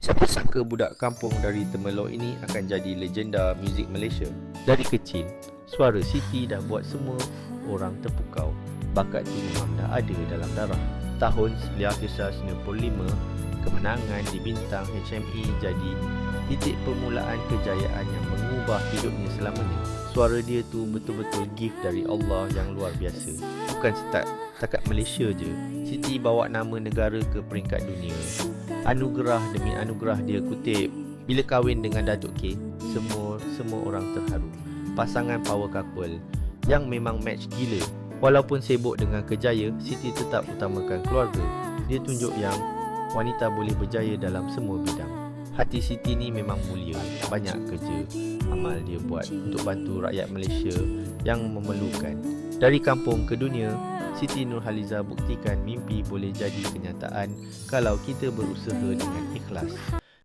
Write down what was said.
Siapa sangka budak kampung dari Temelloh ini akan jadi legenda muzik Malaysia. Dari kecil, suara Siti dah buat semua orang terpukau. Bakat tu memang dah ada dalam darah. Tahun 1995, kemenangan di bintang HME jadi titik permulaan kejayaan yang mengubah hidupnya selamanya. Suara dia tu betul-betul gift dari Allah yang luar biasa. Bukan setakat Malaysia je, Siti bawa nama negara ke peringkat dunia. Anugerah demi anugerah dia kutip. Bila kahwin dengan Datuk K, semua orang terharu. Pasangan power couple yang memang match gila. Walaupun sibuk dengan kerjaya, Siti tetap utamakan keluarga. Dia tunjuk yang wanita boleh berjaya dalam semua bidang. Hati Siti ni memang mulia. Banyak kerja amal dia buat untuk bantu rakyat Malaysia yang memerlukan. Dari kampung ke dunia, Siti Nurhaliza buktikan mimpi boleh jadi kenyataan kalau kita berusaha dengan ikhlas.